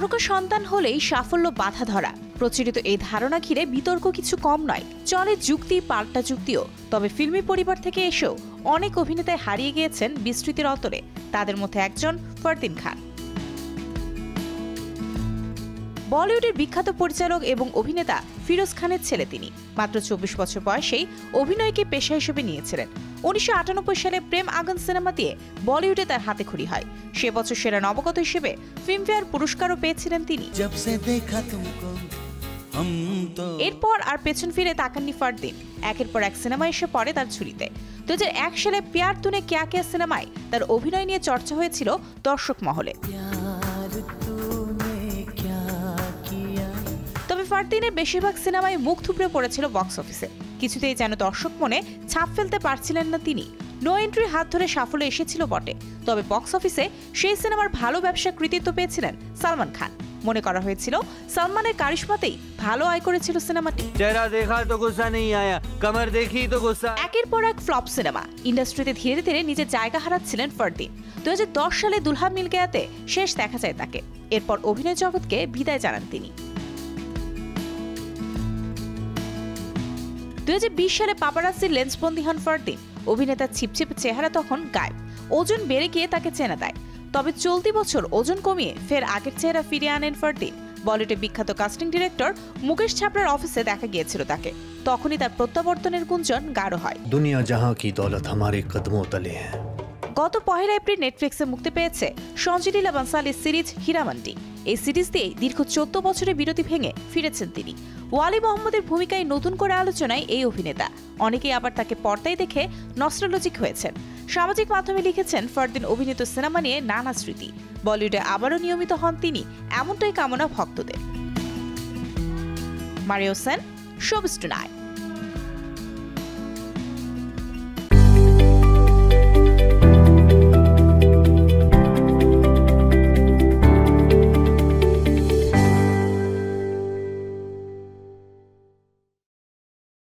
তারকা সন্তান হলেই সাফল্য বাধা ধরা, প্রচলিত এই ধারণা ঘিরে বিতর্ক কিছু কম নয়। চলে যুক্তি পাল্টা যুক্তিও। তবে ফিল্মি পরিবার থেকে এসেও অনেক অভিনেতাই হারিয়ে গিয়েছেন বিস্তৃতির অতলে। তাদের মধ্যে একজন ফারদিন খান। বলিউডের বিখ্যাত পরিচালক এবং অভিনেতা ফিরোজ খানের ছেলে তিনি। মাত্র 24 বছর বয়সেই অভিনয়কে পেশা হিসেবে নিয়েছিলেন। 1998 সালে প্রেম আগুন সিনেমা দিয়ে বলিউডে তার হাতেখড়ি হয়। সে বছর সেরা নবাগত হিসেবে ফিল্মফেয়ার পুরস্কারও পেয়েছিলেন তিনি। এরপর আর পেছন ফিরে তাকাননি ফারদিন। একের পর এক সিনেমা এসে পড়ে তার ঝুলিতে। 2001 সালে প্যার তুনে ক্যা ক্যা সিনেমায় তার অভিনয় নিয়ে চর্চা হয়েছিল দর্শক মহলে। তবে ফারদিনের বেশিরভাগ সিনেমায় মুখ থুবড়ে পড়েছিল বক্স অফিসে। কিছুতেই যেন দর্শক মনে ছাপ ফেলতে পারছিলেন না তিনি। নো এন্ট্রি হাত ধরে সাফল্য এসেছিল বটে, তবে বক্স অফিসে সেই সিনেমার ভালো ব্যবসা কৃতিত্ব পেয়েছিলেন সালমান খান। মনে করা হয়েছিল সালমানের কারিশমাতেই ভালো আয় করেছিল সিনেমাটি। একের পর এক ফ্লপ সিনেমা, ইন্ডাস্ট্রিতে ধীরে ধীরে নিজের জায়গা হারাচ্ছিলেন ফারদিন। 2010 সালে দুলহা মিল গয়াতে শেষ দেখা যায় তাকে। এরপর অভিনয় জগৎকে বিদায় জানান তিনি। 2020 সালে পাপারাজ্জির লেন্সবন্দি হন ফারদিন। অভিনেতার ছিপছিপে চেহারা তখন গায়েব, ওজন বেড়ে গিয়ে তাকে চেনা দেয়। তবে চলতি বছর ওজন কমিয়ে ফের আগের চেহারা ফিরিয়ে আনেন ফারদিন। বলিউডের বিখ্যাত কাস্টিং ডিরেক্টর মুকেশ ছাবড়ার অফিসে দেখা গিয়েছিল তাকে। তখনই তার প্রত্যাবর্তনের গুঞ্জন গাঢ় হয়। দুনিয়া জাহাঁ কি দৌলত হামারে কদমোं তলে হ্যায়। গত 1 এপ্রিল নেটফ্লিক্সে মুক্তি পেয়েছে সঞ্জয় লীলা বানসালির সিরিজ হীরামান্ডি। এই সিরিজ দিয়ে দীর্ঘ 14 বছরের বিরতি ভেঙে ফিরেছেন তিনি। ওয়ালি মোহাম্মদের ভূমিকায় নতুন করে আলোচনায় এই অভিনেতা। অনেকেই আবার তাকে পর্দায় দেখে নস্টালজিক হয়েছেন। সামাজিক মাধ্যমে লিখেছেন ফারদিন অভিনীত সিনেমা নিয়ে নানা স্মৃতি। বলিউডে আবারও নিয়মিত হন তিনি, এমনটাই কামনা ভক্তদের। Mario Sen, showbiz tonight.